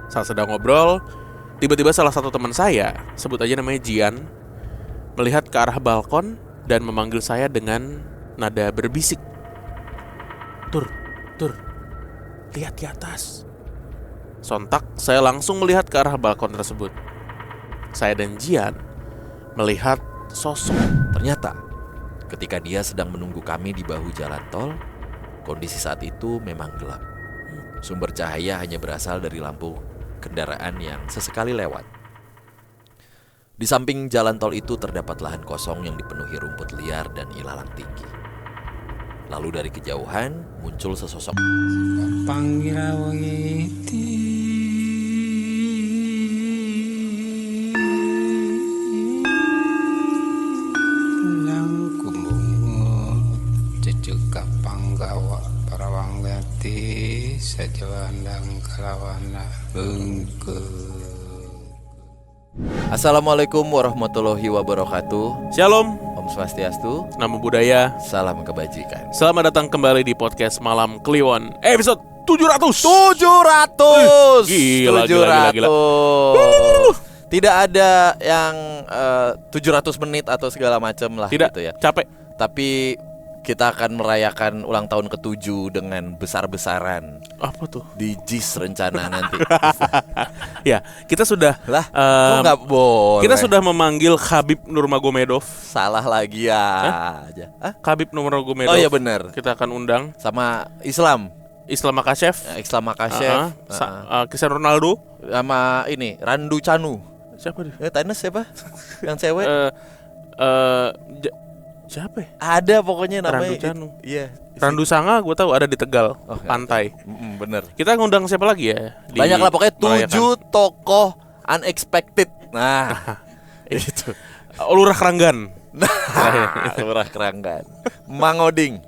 Saat sedang ngobrol, tiba-tiba salah satu teman saya, sebut aja namanya Jian, melihat ke arah balkon dan memanggil saya dengan nada berbisik. Tur, lihat di atas. Sontak saya langsung melihat ke arah balkon tersebut. Saya dan Jian melihat sosok. Ternyata ketika dia sedang menunggu kami di bahu jalan tol, kondisi saat itu memang gelap. Sumber cahaya hanya berasal dari lampu kendaraan yang sesekali lewat. Di samping jalan tol itu terdapat lahan kosong yang dipenuhi rumput liar dan ilalang tinggi. Lalu dari kejauhan muncul sesosok Panggawa parawanggati sajawandang kalawana bengke. Assalamualaikum warahmatullahi wabarakatuh. Shalom, Om Swastiastu, Namo Buddhaya. salam kebajikan. Selamat datang kembali di podcast Malam Kliwon episode 700. 700. Gila. Tidak ada yang 700 menit atau segala macam lah. Tidak, gitu ya. capek. Tapi kita akan merayakan ulang tahun ke-7 dengan besar-besaran Apa tuh? di JIS rencana nanti. Ya, kita sudah Kok nggak boleh? kita sudah memanggil Khabib Nurmagomedov. Salah lagi aja. Khabib Nurmagomedov. Oh iya benar. Kita akan undang Sama Islam Makhachev, Islam Makhachev, Cristiano Ronaldo. sama ini Randu Canu. Siapa dia? Tenis siapa? Yang cewek? Siapa ya? Ada pokoknya namanya. Randu Canu. Iya. Randu Sanga gue tahu ada di Tegal, Oh, pantai. Bener. Kita ngundang siapa lagi ya? Banyak lah pokoknya 7 merayakan. tokoh unexpected. Nah, itu. Lurah Keranggan. Lurah Keranggan. Mang Oding.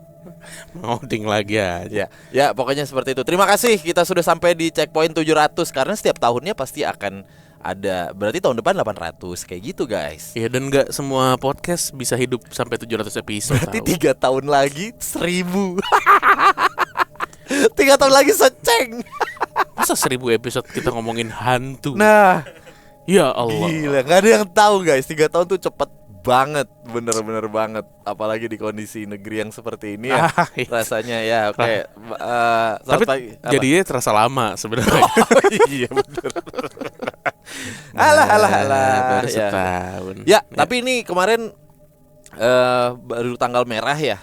Ngoding lagi aja. Ya, pokoknya seperti itu. Terima kasih kita sudah sampai di checkpoint 700 karena setiap tahunnya pasti akan ada. Berarti tahun depan 800 kayak gitu, guys. Iya, dan gak semua podcast bisa hidup sampai 700 episode. Berarti tahu. 3 tahun lagi 1000. 3 tahun lagi seceng. Masa 1000 episode kita ngomongin hantu? Nah, Ya Allah. gila, gak ada yang tahu, guys. 3 tahun tuh cepet banget, bener-bener banget. Apalagi di kondisi negeri yang seperti ini ya. Rasanya ya, oke. Tapi Pagi. Apa? jadinya terasa lama sebenarnya. Oh, iya bener. Alah. Baru Ya. setahun. Ya, tapi ini kemarin baru tanggal merah ya.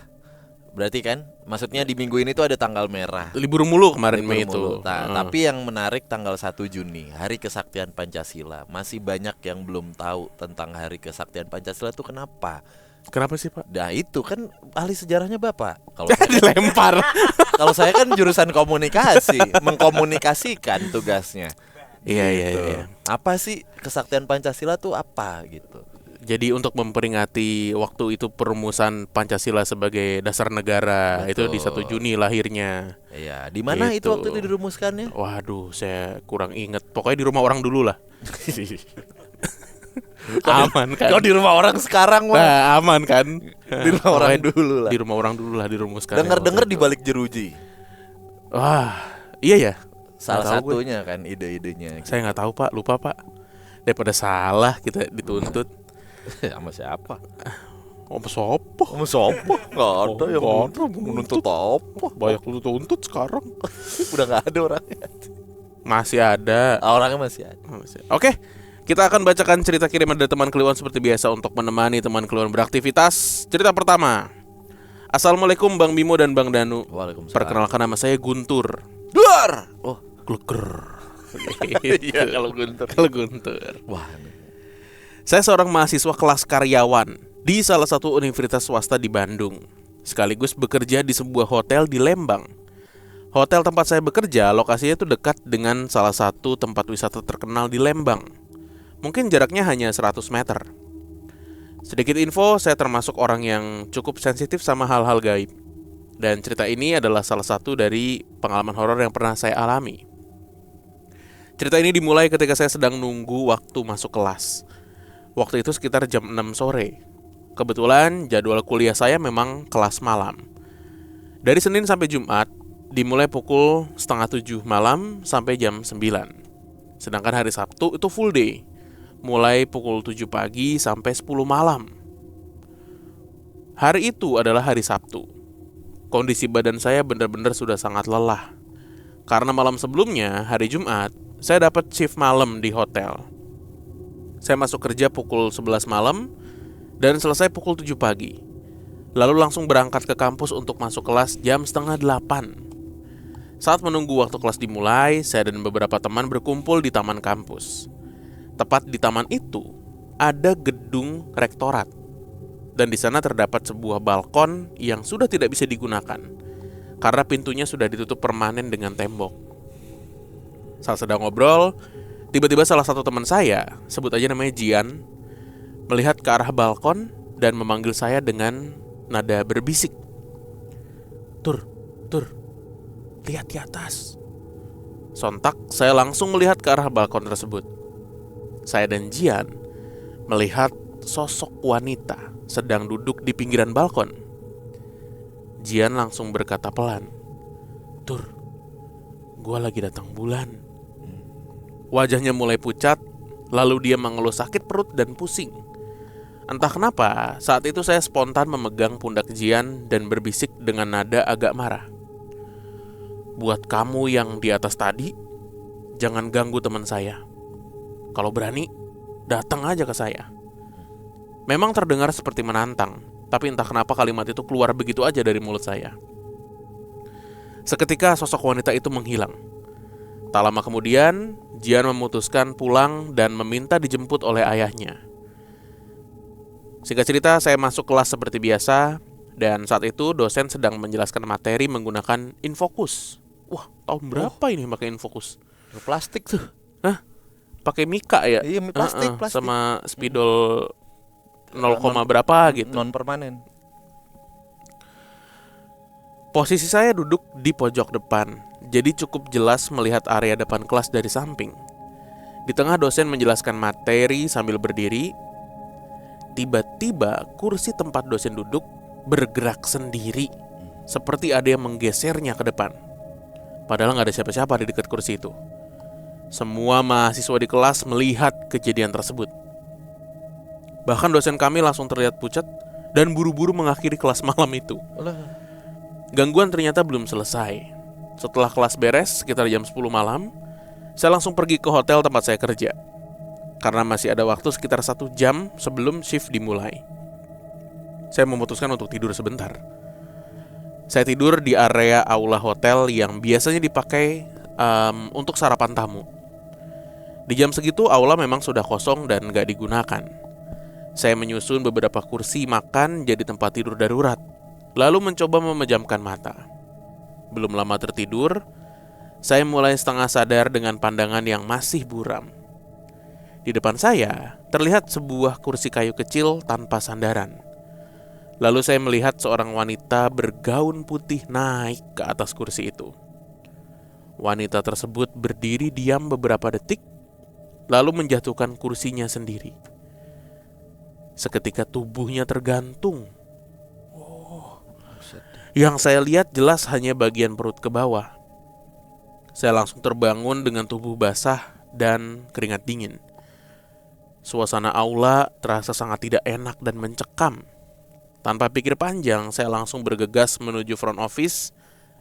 Berarti kan, maksudnya di minggu ini tuh ada tanggal merah. Libur mulu kemarin Libur Mei mulu. itu. Tapi yang menarik tanggal 1 Juni, Hari Kesaktian Pancasila. Masih banyak yang belum tahu tentang Hari Kesaktian Pancasila itu kenapa. Kenapa sih, Pak? Nah itu kan ahli sejarahnya Bapak. Kalau Dilempar. kalau saya kan jurusan komunikasi, mengkomunikasikan tugasnya. Iya. Gitu. Apa sih kesaktian Pancasila tuh apa gitu? Jadi untuk memperingati waktu itu perumusan Pancasila sebagai dasar negara. Betul. Itu di 1 Juni lahirnya. Iya, di mana Gitu. itu waktu itu dirumuskannya? Waduh, saya kurang inget. Pokoknya di rumah orang dulu lah. Aman kan? Kalau di rumah orang sekarang mah. Nah, aman kan? Di rumah orang Pokoknya dulu lah. Di rumah orang dulu lah dirumuskan. Dengar-dengar waktu di itu. balik jeruji. Wah, iya ya. Salah Nggak tahu gue. satunya kan ide-idenya. Saya nggak tahu, Pak, lupa, Pak. Daripada salah kita dituntut. Sama siapa? Apa sopo? Sama siapa? Gak ada yang Nggak ada, menuntut apa. Banyak lu tuntut sekarang. Udah gak ada orangnya. Masih ada. Orangnya masih ada. Oke, kita akan bacakan cerita kiriman dari teman Kliwon seperti biasa untuk menemani teman Kliwon beraktivitas. Cerita pertama. Assalamualaikum Bang Bimo dan Bang Danu. Waalaikumsalam. Perkenalkan nama saya Guntur. Duar. Oh, Gleger. iya kalau Guntur. Kalau Guntur. Wah. Saya seorang mahasiswa kelas karyawan di salah satu universitas swasta di Bandung. Sekaligus bekerja di sebuah hotel di Lembang. Hotel tempat saya bekerja lokasinya itu dekat dengan salah satu tempat wisata terkenal di Lembang. Mungkin jaraknya hanya 100 meter. Sedikit info, saya termasuk orang yang cukup sensitif sama hal-hal gaib. Dan cerita ini adalah salah satu dari pengalaman horor yang pernah saya alami. Cerita ini dimulai ketika saya sedang nunggu waktu masuk kelas. Waktu itu sekitar jam 6 sore. Kebetulan jadwal kuliah saya memang kelas malam. Dari Senin sampai Jumat, dimulai pukul 6:30 malam sampai jam 9. Sedangkan hari Sabtu itu full day, mulai pukul 7 pagi sampai 10 malam. Hari itu adalah hari Sabtu. Kondisi badan saya benar-benar sudah sangat lelah. Karena malam sebelumnya, hari Jumat, saya dapat shift malam di hotel. Saya masuk kerja pukul 11 malam dan selesai pukul 7 pagi. Lalu langsung berangkat ke kampus untuk masuk kelas jam setengah 8. Saat menunggu waktu kelas dimulai, saya dan beberapa teman berkumpul di taman kampus. Tepat di taman itu, ada gedung rektorat. Dan di sana terdapat sebuah balkon yang sudah tidak bisa digunakan karena pintunya sudah ditutup permanen dengan tembok. Saat sedang ngobrol, tiba-tiba salah satu teman saya, sebut aja namanya Jian, melihat ke arah balkon dan memanggil saya dengan nada berbisik. Tur, lihat di atas. Sontak saya langsung melihat ke arah balkon tersebut. Saya dan Jian melihat sosok wanita sedang duduk di pinggiran balkon. Jian langsung berkata pelan, Tur, gua lagi datang bulan. Wajahnya mulai pucat, lalu dia mengeluh sakit perut dan pusing. Entah kenapa, saat itu saya spontan memegang pundak Jian dan berbisik dengan nada agak marah. Buat kamu yang di atas tadi, jangan ganggu teman saya. Kalau berani, datang aja ke saya. Memang terdengar seperti menantang, tapi entah kenapa kalimat itu keluar begitu aja dari mulut saya. Seketika sosok wanita itu menghilang. Tak lama kemudian, Jian memutuskan pulang dan meminta dijemput oleh ayahnya. Singkat cerita, saya masuk kelas seperti biasa, dan saat itu dosen sedang menjelaskan materi menggunakan infocus. Wah, tahun berapa ini pakai infocus? Plastik tuh. Hah? Pakai mika ya? Iya, plastik. Sama spidol 0, berapa gitu. Non permanen. Posisi saya duduk di pojok depan, jadi cukup jelas melihat area depan kelas dari samping. Di tengah dosen menjelaskan materi sambil berdiri. Tiba-tiba kursi tempat dosen duduk bergerak sendiri, seperti ada yang menggesernya ke depan. Padahal gak ada siapa-siapa di dekat kursi itu. Semua mahasiswa di kelas melihat kejadian tersebut. Bahkan dosen kami langsung terlihat pucat dan buru-buru mengakhiri kelas malam itu. Gangguan ternyata belum selesai. Setelah kelas beres sekitar jam 10 malam, saya langsung pergi ke hotel tempat saya kerja. Karena masih ada waktu sekitar 1 jam sebelum shift dimulai. Saya memutuskan untuk tidur sebentar. Saya tidur di area aula hotel yang biasanya dipakai untuk sarapan tamu. Di jam segitu aula memang sudah kosong dan gak digunakan. Saya menyusun beberapa kursi makan jadi tempat tidur darurat, lalu mencoba memejamkan mata. Belum lama tertidur, saya mulai setengah sadar dengan pandangan yang masih buram. Di depan saya terlihat sebuah kursi kayu kecil tanpa sandaran. Lalu saya melihat seorang wanita bergaun putih naik ke atas kursi itu. Wanita tersebut berdiri diam beberapa detik, lalu menjatuhkan kursinya sendiri. Seketika tubuhnya tergantung. Yang saya lihat jelas hanya bagian perut ke bawah. Saya langsung terbangun dengan tubuh basah dan keringat dingin. Suasana aula terasa sangat tidak enak dan mencekam. Tanpa pikir panjang, saya langsung bergegas menuju front office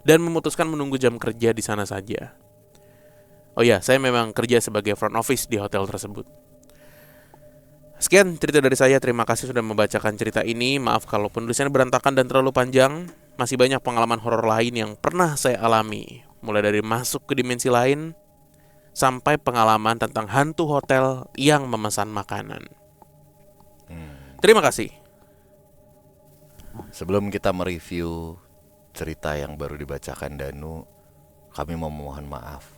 dan memutuskan menunggu jam kerja di sana saja. Oh ya, saya memang kerja sebagai front office di hotel tersebut. Sekian cerita dari saya, terima kasih sudah membacakan cerita ini. Maaf kalau penulisannya berantakan dan terlalu panjang. Masih banyak pengalaman horor lain yang pernah saya alami, mulai dari masuk ke dimensi lain sampai pengalaman tentang hantu hotel yang memesan makanan. Terima kasih. Sebelum kita mereview cerita yang baru dibacakan Danu, kami memohon maaf.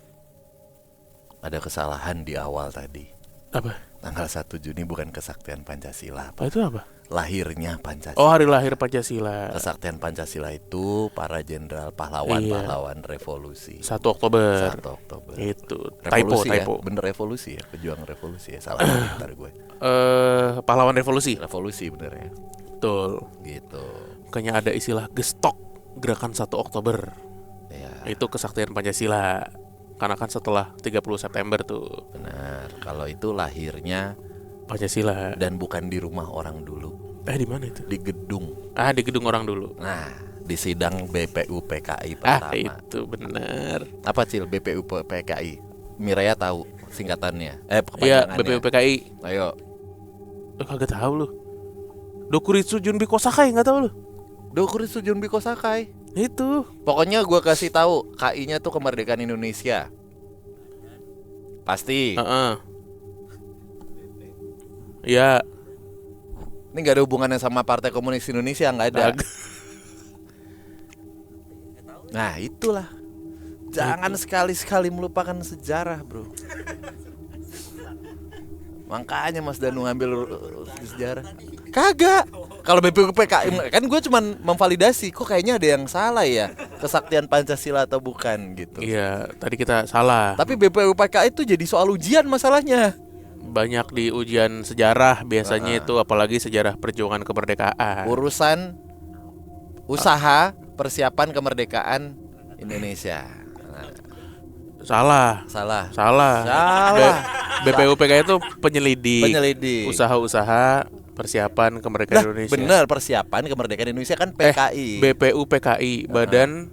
Ada kesalahan di awal tadi. Apa? Tanggal 1 Juni bukan kesaktian Pancasila. Apa itu apa? Lahirnya Pancasila. Oh, hari lahir Pancasila. Kesaktian Pancasila itu para jenderal pahlawan revolusi. 1 Oktober. 1 Oktober. Itu Revolusi typo. Ya? Bener revolusi ya, pejuang revolusi ya. Salah bentar gue. Pahlawan revolusi. Revolusi bener ya. Betul. Gitu. Makanya ada istilah gestok gerakan 1 Oktober. Ya. Itu kesaktian Pancasila. karena kan setelah 30 September tuh Benar. Kalau itu lahirnya Pancasila. dan bukan di rumah orang dulu, Di mana itu? di gedung. Di gedung orang dulu. Nah, di sidang BPU PKI pertama. Itu benar. Apa Cil BPU PKI? Mireya tahu singkatannya. Iya, Kepanjangannya. BPUPKI. Ayo. Kagak tahu lu. Dokuritsu Junbiko Sakai nggak tahu lu? Dokuritsu Junbiko Sakai. Itu. Pokoknya gua kasih tahu, KI-nya tuh kemerdekaan Indonesia. Pasti. Ya. Ini nggak ada hubungannya sama Partai Komunis Indonesia, nggak ada. Nah, itulah. Jangan sekali-sekali melupakan sejarah, bro. Makanya Mas Danu ngambil sejarah. Kagak. Kalau BPUPKI kan gue cuman memvalidasi. Kok kayaknya ada yang salah ya, kesaktian Pancasila atau bukan gitu. Iya, tadi kita salah. Tapi BPUPKI itu jadi soal ujian masalahnya. Banyak di ujian sejarah biasanya itu, apalagi sejarah perjuangan kemerdekaan. Urusan usaha persiapan kemerdekaan Indonesia. Salah. BPUPKI itu penyelidik. Usaha-usaha persiapan kemerdekaan Indonesia. Bener, persiapan kemerdekaan Indonesia kan PKI. BPUPKI, Badan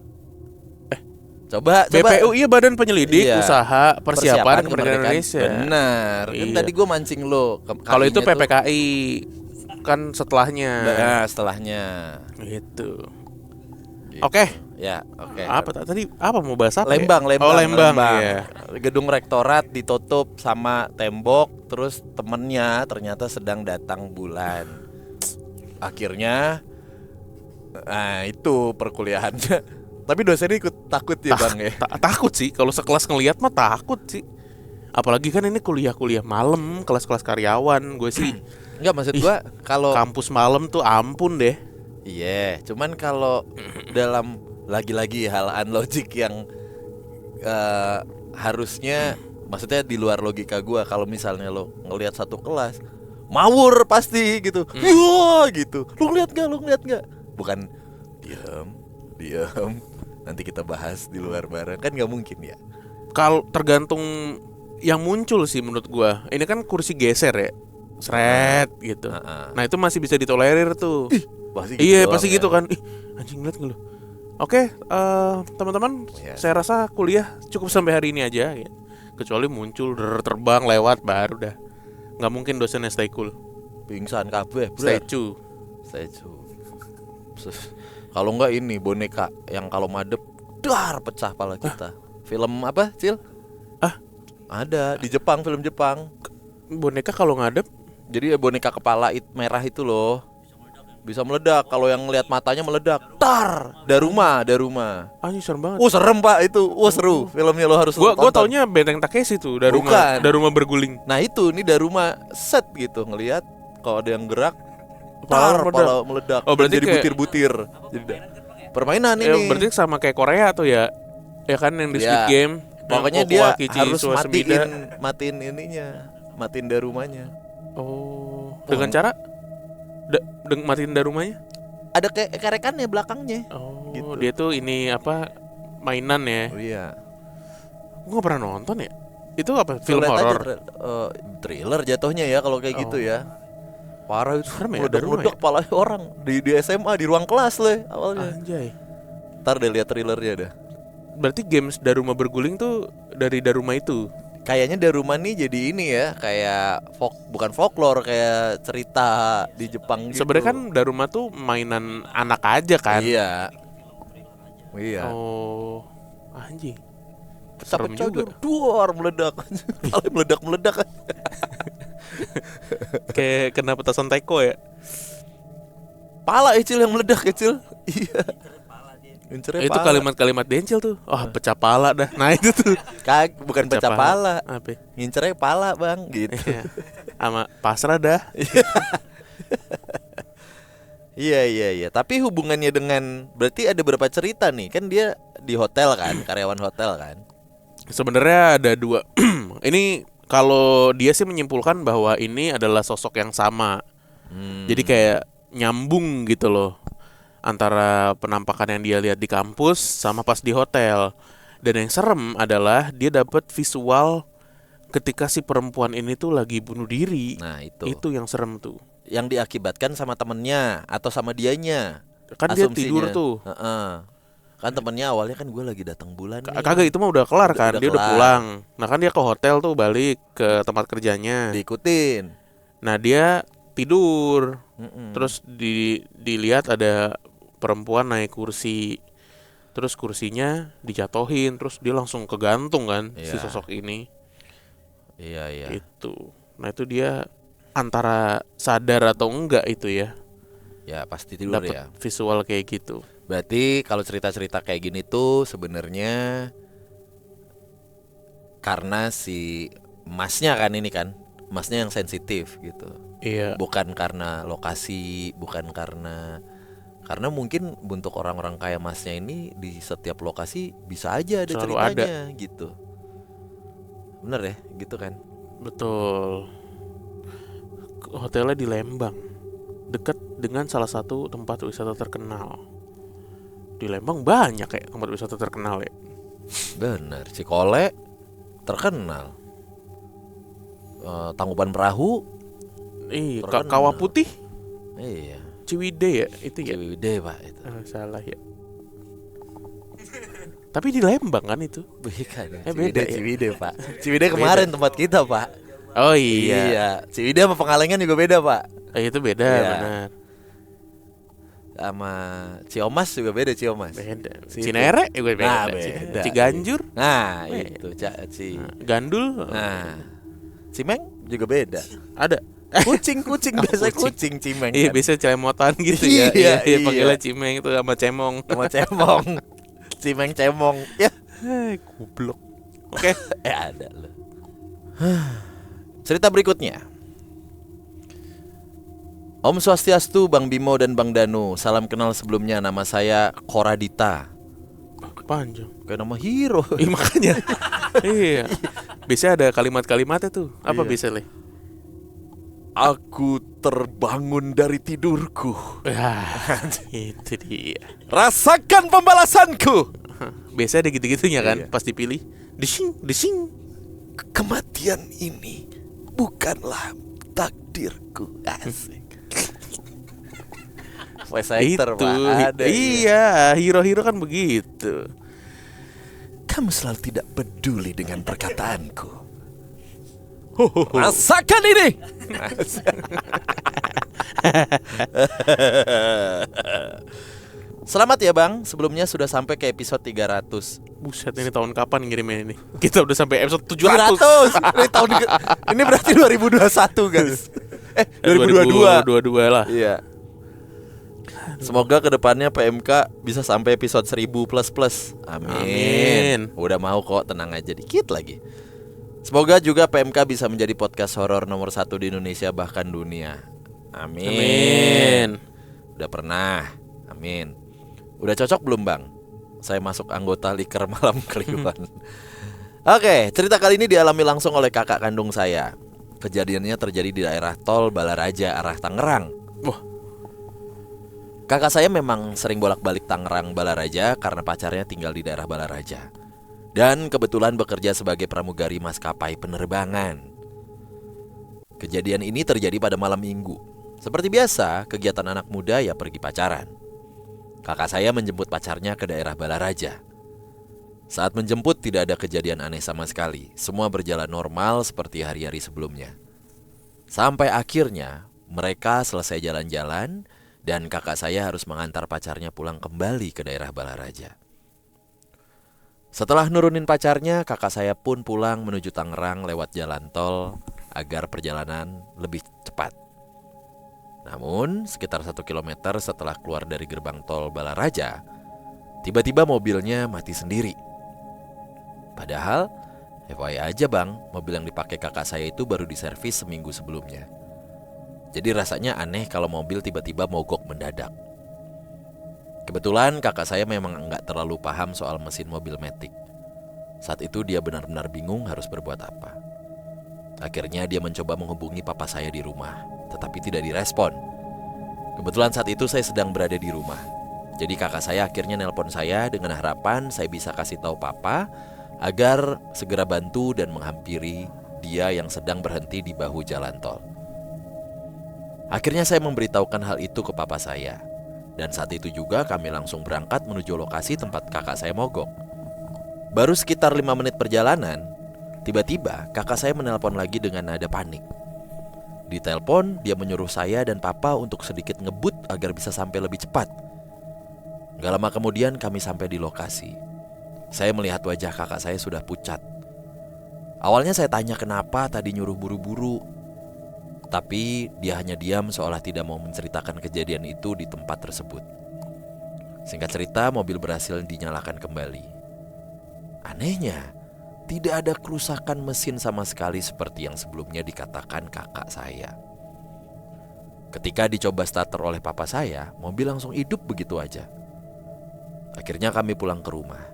Coba BPU iya Badan Penyelidik Iya. Usaha Persiapan Kemerdekaan Indonesia. Benar. Kan Iya. tadi gue mancing lo. Kalau itu PPKI kan setelahnya. Nah, setelahnya. Gitu. Gitu. Oke. Ya, oke. Apa tadi? Apa mau bahas apa? Lembang. Oh, Lembang. Iya. Gedung rektorat ditutup sama tembok, terus temennya ternyata sedang datang bulan. Akhirnya, nah itu perkuliahannya. Tapi dosennya ikut takut ya Bang ya. Takut sih, kalau sekelas ngelihat mah takut sih. Apalagi kan ini kuliah malam, kelas-kelas karyawan. Gue sih Enggak, maksud gua kalau kampus malam tuh ampun deh. iya, cuman kalau dalam lagi-lagi hal unlogic yang harusnya maksudnya di luar logika gua, kalau misalnya lo ngelihat satu kelas mawur pasti gitu. Wah, gitu. Lu ngeliat gak? Bukan diam. Nanti kita bahas di luar bareng, kan nggak mungkin ya. Kalau tergantung yang muncul sih menurut gua. Ini kan kursi geser ya, seret gitu. Nah itu masih bisa ditolerir tuh. Pasti iya doang pasti ya. gitu kan. Anjing liat nggak lu? Oke, teman-teman, Ya. saya rasa kuliah cukup sampai hari ini aja. Ya. Kecuali muncul terbang lewat baru dah. Nggak mungkin dosennya stay cool. Pingsan kabeh, bro. Stay cu. Kalau enggak ini boneka yang kalau madep dar pecah pala kita. Film apa, Cil? Ada di Jepang, film Jepang. Boneka kalau ngadep Jadi boneka kepala merah itu loh. Bisa meledak, kalau yang ngelihat matanya meledak. Tar, Daruma. anjing serem banget. Serem Pak itu. Seru. Filmnya lo harus Gua tonton. taunya Benteng Takeshi tuh, Bukan. Daruma berguling. Nah itu, ini Daruma set gitu ngelihat kalau ada yang gerak, Kepala kepala meledak. Oh, berarti jadi kayak- butir-butir. Jadi permainan ini. Berarti sama kayak Korea tuh ya. Ya kan yang di Squid Ya. Game. Pokoknya yang dia Kokoa Kichi harus Suwasemida. matiin ininya, matiin Darumanya. Oh, dengan cara matiin Darumanya? Ada kayak kerekannya belakangnya. Oh, Gitu. dia tuh ini apa mainan ya? Oh iya. Gua gak pernah nonton ya. Itu apa? Film Lihat aja horor. thriller jatuhnya ya kalau kayak gitu ya. Parah itu. Serem ya, Daruma Meledak-meledak kepala orang di SMA di ruang kelas le awalnya. Anjay. Ntar deh lihat thrillernya dah. Berarti games Daruma berguling tuh dari Daruma itu. Kayaknya Daruma nih jadi ini ya, kayak bukan folklore, kayak cerita di Jepang gitu. Sebenarnya kan Daruma tuh mainan anak aja kan. Iya. Iya. Oh, anjing. Serem Pecah-pecah juga. duar meledak. Kepala meledak-meledak. Kayak kena petasan teko ya. Pala Ecil yang meledak Ecil. Iya. Ngincernya Itu pala. kalimat-kalimat Dencil tuh. Oh, pecah pala dah. Nah, itu tuh. Bukan pecah pala. Apa? Ngincernya pala bang gitu. Iya. Sama pasrah dah. Iya. Tapi hubungannya dengan, berarti ada berapa cerita nih? Kan dia di hotel kan, karyawan hotel kan. Sebenarnya ada dua. Ini kalau dia sih menyimpulkan bahwa ini adalah sosok yang sama. Jadi kayak nyambung gitu loh antara penampakan yang dia lihat di kampus sama pas di hotel. Dan yang serem adalah dia dapat visual ketika si perempuan ini tuh lagi bunuh diri. Nah itu Itu yang serem tuh. yang diakibatkan sama temennya atau sama dianya. Kan dia Asumsinya. tidur tuh. Heeh. Kan temennya awalnya kan gue lagi datang bulan nih. Kagak, itu mah udah kelar kan. Udah Dia udah kelar. pulang. Nah kan dia ke hotel tuh, balik ke tempat kerjanya. Diikutin. Nah dia tidur. Mm-mm. Terus dilihat ada perempuan naik kursi. Terus kursinya dijatuhin. Terus dia langsung kegantung kan, si Iya. sosok ini. Iya. Itu. Nah itu dia antara sadar atau enggak itu ya, Ya pasti tidur dapat ya. visual kayak gitu. Berarti kalau cerita-cerita kayak gini tuh sebenarnya karena si emasnya kan ini kan, emasnya yang sensitif gitu. Iya. Bukan karena lokasi, bukan karena mungkin untuk orang-orang kaya emasnya ini di setiap lokasi bisa aja ada Selalu ceritanya gitu. Bener ya, gitu kan? Betul. Hotelnya di Lembang, dekat dengan salah satu tempat wisata terkenal. Di Lembang banyak kayak tempat wisata terkenal ya. Bener, Cikole terkenal. Tangkuban Perahu, Ih, Terkenal. Kawah Putih, iya. Ciwidey ya itu ya. Ciwidey pak itu. Salah ya. Tapi di Lembang kan itu. Bukan, beda ya? Ciwidey pak. Ciwidey kemarin tempat kita pak. Oh iya. Ciwidey sama Pengalengan juga beda pak. Itu beda Iya. benar. Sama Ciomas juga beda Ciomas. Beda. Situ. Cinere juga beda. Nah, beda. Ciganjur, Nah Beda. itu Gandul Nah Cimeng juga beda. ada. Kucing biasa Kucing. kucing Cimeng Iya kan. biasa cemotan gitu ya. Iya, Iya, iya. panggilnya Cimeng itu sama Cemong. Sama Cemong. Cimeng Cemong. Ya Goblok. Oke. ada loh. Cerita berikutnya. Om Swastiastu, Bang Bimo dan Bang Danu. Salam kenal sebelumnya, nama saya Koradita. Panjang. Kayak nama hero. Iya makanya. Iya. Biasanya ada kalimat-kalimatnya tuh. Apa Iya. biasanya? Aku terbangun dari tidurku. Itu dia. Rasakan pembalasanku. Biasanya ada gitu-gitunya kan Iya. pas dipilih. Desing. Kematian ini bukanlah takdirku. Asik. Voice actor, Itu. Pak. Ada, Iya, hero-hero kan begitu. Kamu selalu tidak peduli dengan perkataanku. Rasakan ini. Selamat ya Bang, sebelumnya sudah sampai ke episode 300. Buset, ini tahun kapan ngirimnya ini? Kita udah sampai episode 700. 700. Ini tahun ini berarti 2021 guys. 2022. 2022 lah. Iya. Semoga kedepannya PMK bisa sampai episode 1000 plus. Amin. Amin. Udah mau kok, tenang aja dikit lagi. Semoga juga PMK bisa menjadi podcast horor nomor 1 di Indonesia bahkan dunia. Amin. Amin. Udah pernah. Amin. Udah cocok belum Bang? Saya masuk anggota Liker Malam Kliwon. Oke, cerita kali ini dialami langsung oleh kakak kandung saya. Kejadiannya terjadi di daerah tol Balaraja arah Tangerang. Wah, Kakak saya memang sering bolak-balik Tangerang Balaraja karena pacarnya tinggal di daerah Balaraja. Dan kebetulan bekerja sebagai pramugari maskapai penerbangan. Kejadian ini terjadi pada malam minggu. Seperti biasa, kegiatan anak muda ya pergi pacaran. Kakak saya menjemput pacarnya ke daerah Balaraja. Saat menjemput tidak ada kejadian aneh sama sekali. Semua berjalan normal seperti hari-hari sebelumnya. Sampai akhirnya mereka selesai jalan-jalan dan kakak saya harus mengantar pacarnya pulang kembali ke daerah Balaraja. Setelah nurunin pacarnya, kakak saya pun pulang menuju Tangerang lewat jalan tol agar perjalanan lebih cepat. Namun, sekitar 1 kilometer setelah keluar dari gerbang tol Balaraja, tiba-tiba mobilnya mati sendiri. Padahal, FYI aja Bang, mobil yang dipakai kakak saya itu baru diservis seminggu sebelumnya. Jadi rasanya aneh kalau mobil tiba-tiba mogok mendadak. Kebetulan kakak saya memang nggak terlalu paham soal mesin mobil matic. Saat itu dia benar-benar bingung harus berbuat apa. Akhirnya dia mencoba menghubungi papa saya di rumah, tetapi tidak direspon. Kebetulan saat itu saya sedang berada di rumah. Jadi kakak saya akhirnya nelpon saya dengan harapan saya bisa kasih tahu papa agar segera bantu dan menghampiri dia yang sedang berhenti di bahu jalan tol. Akhirnya saya memberitahukan hal itu ke papa saya. Dan saat itu juga kami langsung berangkat menuju lokasi tempat kakak saya mogok. Baru sekitar 5 menit perjalanan, tiba-tiba kakak saya menelpon lagi dengan nada panik. Di telepon, dia menyuruh saya dan papa untuk sedikit ngebut agar bisa sampai lebih cepat. Gak lama kemudian kami sampai di lokasi. Saya melihat wajah kakak saya sudah pucat. Awalnya saya tanya kenapa tadi nyuruh buru-buru, tapi dia hanya diam seolah tidak mau menceritakan kejadian itu di tempat tersebut. Singkat cerita, mobil berhasil dinyalakan kembali. Anehnya, tidak ada kerusakan mesin sama sekali seperti yang sebelumnya dikatakan kakak saya. Ketika dicoba starter oleh papa saya, mobil langsung hidup begitu aja. Akhirnya kami pulang ke rumah.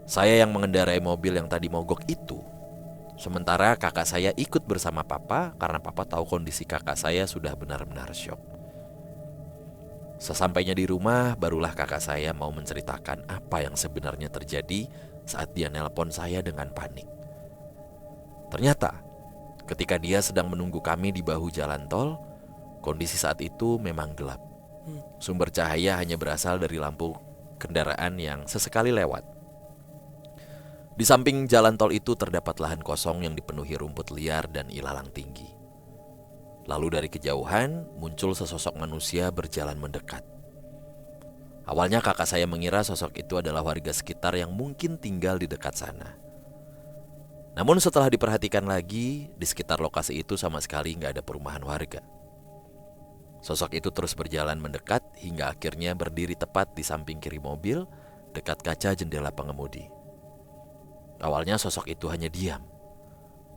Saya yang mengendarai mobil yang tadi mogok itu. Sementara kakak saya ikut bersama papa karena papa tahu kondisi kakak saya sudah benar-benar syok. Sesampainya di rumah, barulah kakak saya mau menceritakan apa yang sebenarnya terjadi saat dia nelpon saya dengan panik. Ternyata, ketika dia sedang menunggu kami di bahu jalan tol, kondisi saat itu memang gelap. Sumber cahaya hanya berasal dari lampu kendaraan yang sesekali lewat. Di samping jalan tol itu terdapat lahan kosong yang dipenuhi rumput liar dan ilalang tinggi. Lalu dari kejauhan muncul sesosok manusia berjalan mendekat. Awalnya kakak saya mengira sosok itu adalah warga sekitar yang mungkin tinggal di dekat sana. Namun setelah diperhatikan lagi, di sekitar lokasi itu sama sekali nggak ada perumahan warga. Sosok itu terus berjalan mendekat hingga akhirnya berdiri tepat di samping kiri mobil, dekat kaca jendela pengemudi. Awalnya sosok itu hanya diam,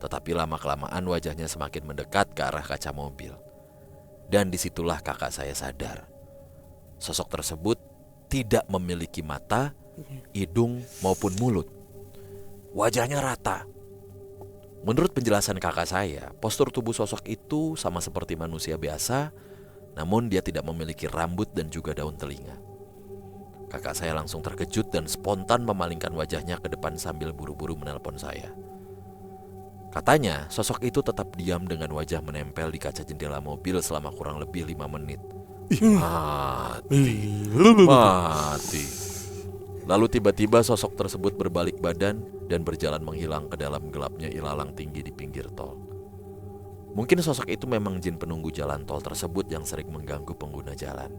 tetapi lama-kelamaan wajahnya semakin mendekat ke arah kaca mobil. Dan disitulah kakak saya sadar. Sosok tersebut tidak memiliki mata, hidung maupun mulut. Wajahnya rata. Menurut penjelasan kakak saya, postur tubuh sosok itu sama seperti manusia biasa, namun dia tidak memiliki rambut dan juga daun telinga. Kakak saya langsung terkejut dan spontan memalingkan wajahnya ke depan sambil buru-buru menelpon saya. Katanya, sosok itu tetap diam dengan wajah menempel di kaca jendela mobil selama kurang lebih 5 menit. Mati. Lalu tiba-tiba sosok tersebut berbalik badan dan berjalan menghilang ke dalam gelapnya ilalang tinggi di pinggir tol. Mungkin sosok itu memang jin penunggu jalan tol tersebut yang sering mengganggu pengguna jalan.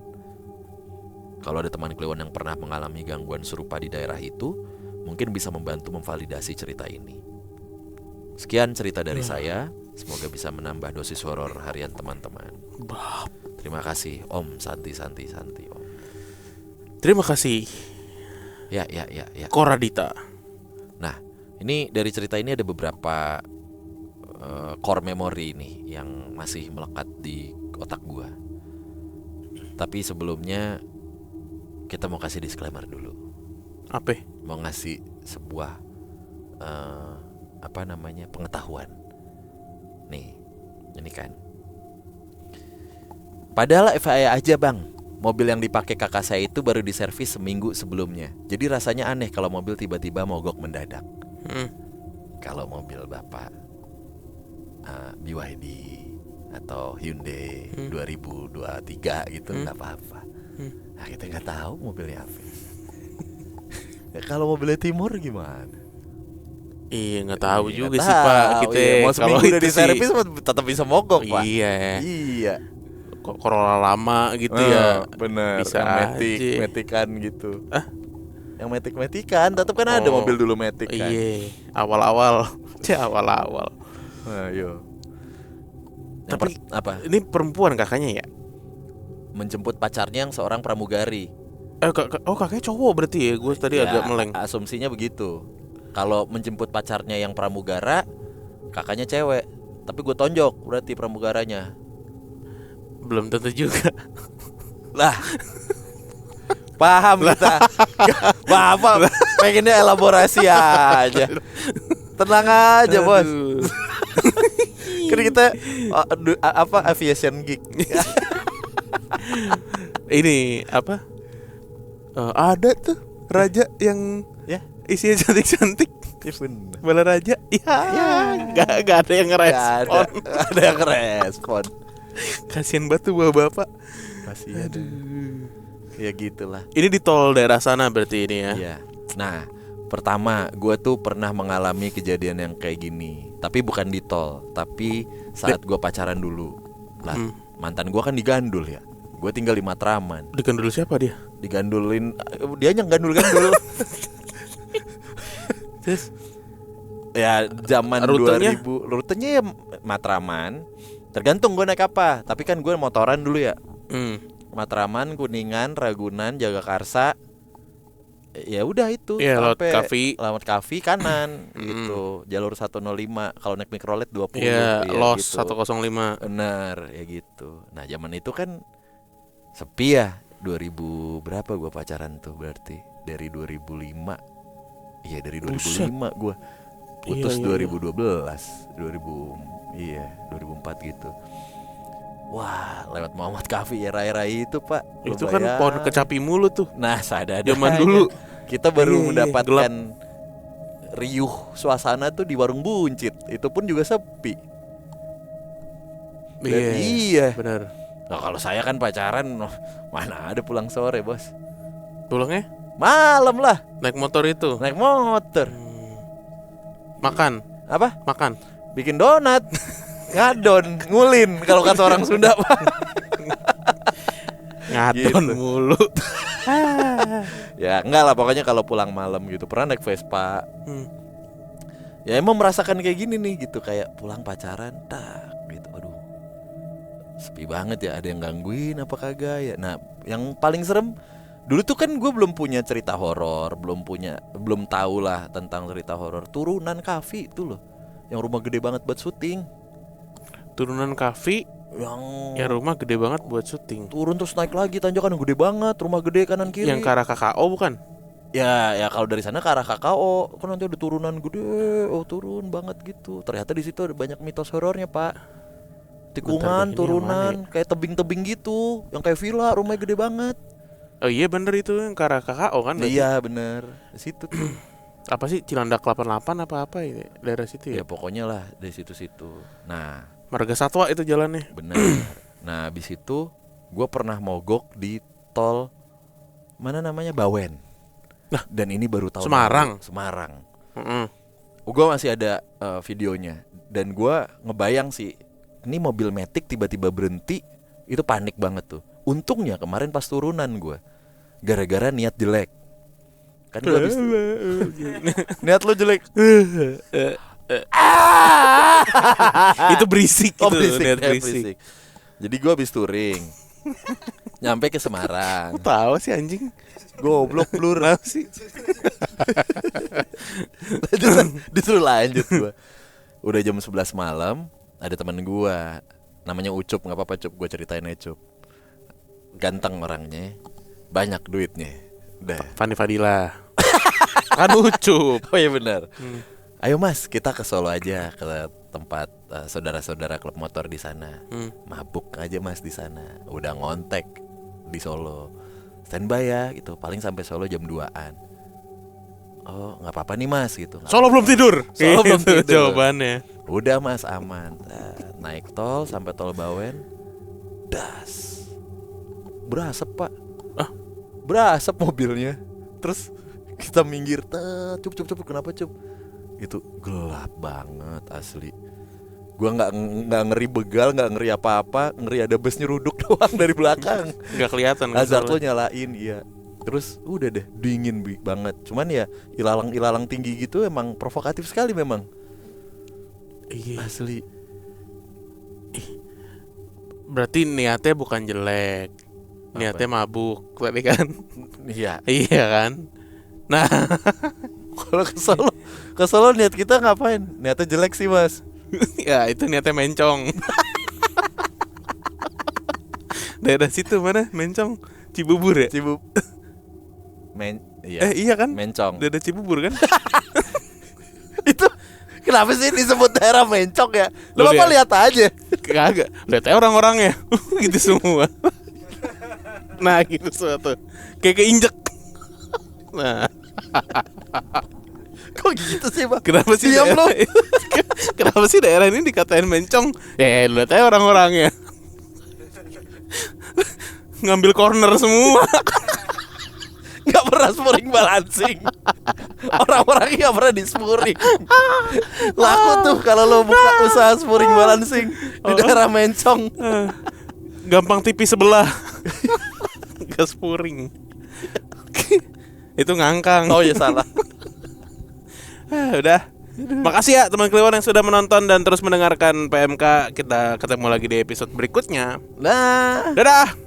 Kalau ada teman Kliwon yang pernah mengalami gangguan serupa di daerah itu, mungkin bisa membantu memvalidasi cerita ini. Sekian cerita dari saya. Semoga bisa menambah dosis horor harian teman-teman. Terima kasih Om Santi Om. Terima kasih. Ya. Koradita. Nah, ini dari cerita ini ada beberapa core memory nih yang masih melekat di otak gua. Tapi sebelumnya kita mau kasih disclaimer dulu. Apa? Mau ngasih sebuah pengetahuan. Nih, ini kan. Padahal FYI aja bang, mobil yang dipakai kakak saya itu baru diservis seminggu sebelumnya. Jadi rasanya aneh kalau mobil tiba-tiba mogok mendadak. Kalau mobil bapak BYD atau Hyundai 2023 gitu nggak apa-apa. Nah, kita nggak tahu mobilnya apa. Kalau mobilnya Timur gimana? Iya nggak tahu juga sih Pak. Kita mau kalau seminggu udah itu diservis sih, tetap bisa mogok Pak. Iya. Corolla lama gitu ya. Bener. Bisa yang metikan gitu. Yang metik-metikan, tetap kan ada mobil dulu metik kan. Iya. Awal-awal. Awal-awal. Ayo. Tapi apa? Ini perempuan kakaknya ya? Menjemput pacarnya yang seorang pramugari. Kakaknya cowok berarti ya? Gue tadi agak meleng. Asumsinya begitu. Kalau menjemput pacarnya yang pramugara, kakaknya cewek. Tapi gue tonjok berarti pramugaranya. Belum tentu juga. Lah. Paham kita. Paham. Pengennya elaborasi aja. Tenang aja bos. Kan kita aviation geek. Ini apa? Ada tuh raja yang Ya, isinya cantik-cantik. ya bener. Bala raja. Ya, gak ada yang ngerespon. Gak ada yang respon. Kasian banget tuh bapak. Kasihan. Ya gitulah. Ini di tol daerah sana berarti ini ya. Iya. Nah, pertama gue tuh pernah mengalami kejadian yang kayak gini. Tapi bukan di tol, tapi saat gue pacaran dulu. Lah, mantan gue kan digandul ya. Gue tinggal di Matraman. Digandul siapa dia? Digandulin, dia yang gandul-gandul. Terus ya zaman Rutenya? 2000, rutenya ya Matraman. Tergantung gue naik apa. Tapi kan gue motoran dulu ya. Matraman, Kuningan, Ragunan, Jagakarsa. Ya udah itu. Iya, Laut sampai Kafi. Laut Kafi kanan gitu. Jalur 105. Kalau naik mikrolet 20. Iya, Los gitu. 105. Bener ya gitu. Nah zaman itu kan sepi ya. 2000 berapa gue pacaran tuh berarti? Dari 2005. Iya dari 2005 gue. Putus Iya, iya. 2012 2004 gitu. Wah, lewat Muhammad Kafi era-era itu, Pak. Lu Itu kan bayang. pohon kecapi mulu tuh. Nah, sadar Zaman dulu. kita baru Iya, mendapatkan riuh suasana tuh di warung buncit. Itu pun juga sepi. Dan iya. Benar. Nah, kalau saya kan pacaran, mana ada pulang sore, Bos. Pulangnya Malam lah, naik motor itu. naik motor. Makan, Apa? makan. Bikin donat. Ngadon, ngulin kalau kata orang Sunda, Pak. Ngadon Gitu. mulu. Ya, enggak lah pokoknya kalau pulang malam gitu. Pernah naik Vespa. Ya emang merasakan kayak gini nih gitu, kayak pulang pacaran, tak gitu. Aduh. Sepi banget ya, ada yang gangguin apa kagak ya. Nah, yang paling serem dulu tuh kan gue belum punya cerita horor, belum tahu lah tentang cerita horor. Turunan Kafi itu loh, yang rumah gede banget buat syuting. Turunan Kafi yang rumah gede banget buat syuting. turun terus naik lagi tanjakan yang gede banget, rumah gede kanan kiri. Yang ke arah KKO bukan? Ya kalau dari sana ke arah KKO kan nanti ada turunan gede, turun banget gitu. Ternyata di situ ada banyak mitos horornya, Pak. Tikungan, Bentar deh, ini turunan, yang mana kayak tebing-tebing gitu, yang kayak villa, rumahnya gede banget. Oh iya bener itu yang ke arah KKO kan berarti? Iya bener, di situ tuh. Apa sih Cilandak 88 apa ini daerah situ ya? Ya pokoknya lah dari situ-situ. Nah Marga Satwa itu jalannya. bener. Nah abis itu gue pernah mogok di tol mana namanya Bawen. Nah, dan ini baru tahun Semarang. lalu. Semarang. Heeh. Gue masih ada videonya. Dan gue ngebayang sih, ini mobil Matic tiba-tiba berhenti. Itu panik banget tuh. Untungnya kemarin pas turunan gue, gara-gara niat jelek. Kan gue habis niat lo jelek. Itu berisik Oh itu, berisik, niat ya, berisik. berisik. Jadi gue habis touring, nyampe ke Semarang. Tahu sih anjing. Goblok blur. sih. Disuruh lanjut gue. Udah jam 11 malam, ada teman gue, namanya Ucup, nggak apa-apa Cup, gue ceritain aja Cup. Ganteng orangnya, banyak duitnya. Udah. Fani Fadila. Kan Ucup. Oh iya benar. Ayo Mas, kita ke Solo aja, ke tempat saudara-saudara klub motor di sana. Mabuk aja Mas di sana. Udah ngontek di Solo. Standby ya gitu. Paling sampai Solo jam 2-an. Oh, nggak apa-apa nih Mas gitu. Solo belum tidur. Solo belum Itu tidur. jawabannya. Udah Mas aman. Naik tol sampai tol Bawen. Das. Berasap, Pak. Berasap mobilnya. Terus kita minggir, cup kenapa cup? Itu gelap banget asli. Gua nggak ngeri begal, nggak ngeri apa-apa, ngeri ada bus nyeruduk doang dari belakang. Nggak kelihatan. Hazard lo nyalain, iya. Terus udah deh dingin banget. Cuman ya ilalang tinggi gitu emang provokatif sekali memang. Iya. Asli. Berarti niatnya bukan jelek. Niatnya mabuk tadi kan. Iya. Iya kan. Nah, Kalau ke Solo niat kita ngapain? Niatnya jelek sih Mas. ya itu niatnya mencong. Daerah situ mana? Mencong, Cibubur ya? Iya. Iya kan? Mencong. Daerah Cibubur kan? Itu kenapa sih disebut daerah Mencong ya? Lu Lu apa lihat aja. Kagak. Lihat aja orang-orangnya. Gitu semua. Nah, gitu suatu. Kayak keinjek. Nah, Kok gitu sih, Bang? kenapa sih Diam daerah, lo. kenapa sih daerah ini dikatain mencong? Lihat aja orang-orangnya ngambil corner semua. Gak pernah spuring balancing. Orang-orangnya gak pernah di spuring. Laku tuh kalau lo buka usaha spuring balancing di daerah Mencong. Gampang tipis sebelah. Gas puring. Itu ngangkang. Oh ya salah. Udah. Makasih ya teman Kliwon yang sudah menonton dan terus mendengarkan PMK. Kita ketemu lagi di episode berikutnya. Nah. Dadah.